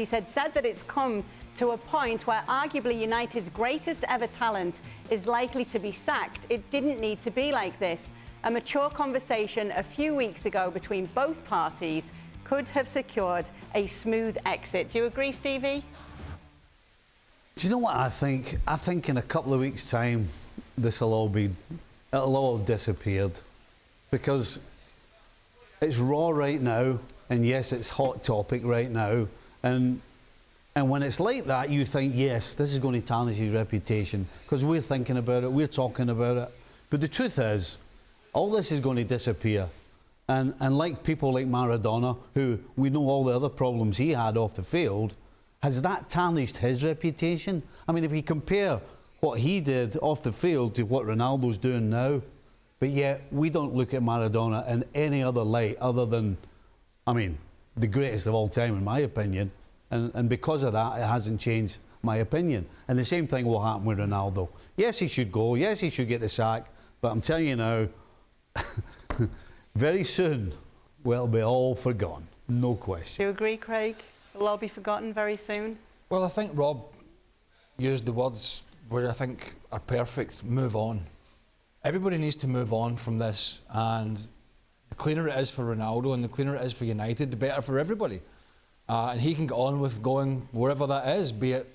He said that it's come to a point where arguably United's greatest ever talent is likely to be sacked. It didn't need to be like this. A mature conversation a few weeks ago between both parties could have secured a smooth exit. Do you agree, Stevie? Do you know what I think? I think in a couple of weeks' time, it'll all have disappeared, because it's raw right now, and yes, it's hot topic right now, and when it's like that, you think, yes, this is going to tarnish his reputation, because we're thinking about it, we're talking about it. But the truth is, all this is going to disappear. And like people like Maradona, who we know all the other problems he had off the field, has that tarnished his reputation? I mean, if you compare what he did off the field to what Ronaldo's doing now, but yet we don't look at Maradona in any other light other than, I mean, the greatest of all time, in my opinion. And because of that, it hasn't changed my opinion. And the same thing will happen with Ronaldo. Yes, he should go. Yes, he should get the sack. But I'm telling you now, very soon, well, it'll be all forgotten. No question. Do you agree, Craig? It'll all be forgotten very soon? Well, I think Rob used the words which I think are perfect. Move on. Everybody needs to move on from this. And the cleaner it is for Ronaldo and the cleaner it is for United, the better for everybody. And he can get on with going wherever that is, be it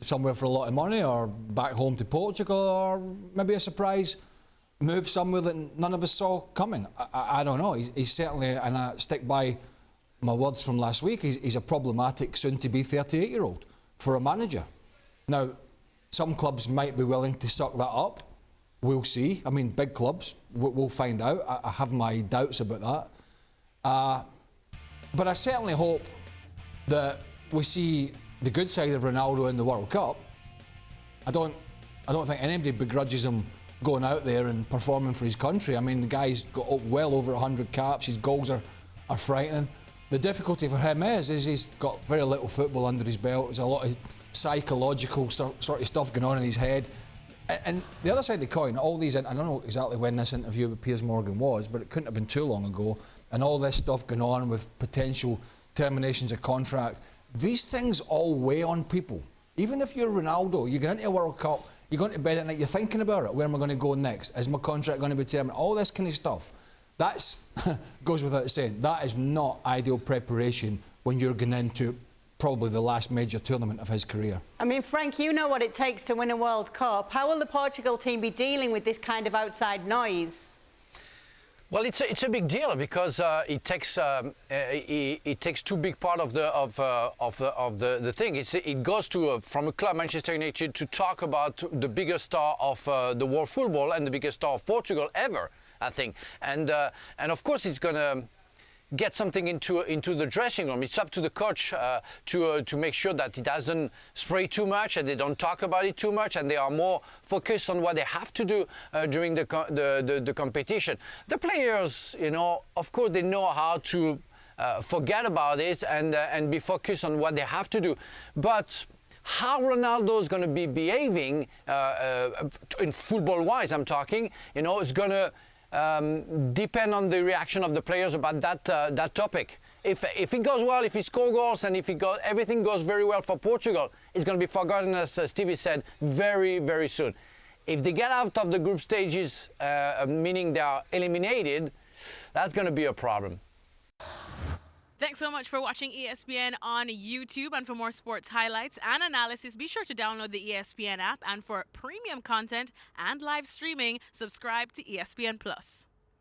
somewhere for a lot of money or back home to Portugal or maybe a surprise move somewhere that none of us saw coming. I don't know. He's certainly, and I stick by my words from last week, he's a problematic soon-to-be 38-year-old for a manager. Now, some clubs might be willing to suck that up. We'll see. I mean, big clubs, we'll find out. I have my doubts about that. But I certainly hope that we see the good side of Ronaldo in the World Cup. I don't think anybody begrudges him going out there and performing for his country. I mean, the guy's got well over 100 caps. His goals are frightening. The difficulty for him is he's got very little football under his belt. There's a lot of psychological sort of stuff going on in his head. And the other side of the coin, all these, I don't know exactly when this interview with Piers Morgan was, but it couldn't have been too long ago, and all this stuff going on with potential terminations of contract, these things all weigh on people. Even if you're Ronaldo, you get into a World Cup, you go into bed at night, you're thinking about it. Where am I going to go next? Is my contract going to be terminated? All this kind of stuff. That's goes without saying. That is not ideal preparation when you're going into probably the last major tournament of his career. I mean, Frank, you know what it takes to win a World Cup. How will the Portugal team be dealing with this kind of outside noise? Well, it's a big deal because it takes too big part of the thing. It goes to from a club, Manchester United, to talk about the biggest star of the world football and the biggest star of Portugal ever, I think. And of course, it's gonna get something into the dressing room. It's up to the coach to make sure that it doesn't spray too much and they don't talk about it too much, and they are more focused on what they have to do during the competition. The players, you know, of course, they know how to forget about it and be focused on what they have to do. But how Ronaldo is going to be behaving in football-wise, I'm talking, you know, is going to depend on the reaction of the players about that topic. If it goes well, if he scores goals, and if everything goes very well for Portugal, it's going to be forgotten, as Stevie said, very, very soon. If they get out of the group stages, meaning they are eliminated, that's going to be a problem. Thanks so much for watching ESPN on YouTube. And for more sports highlights and analysis, be sure to download the ESPN app. And for premium content and live streaming, subscribe to ESPN Plus.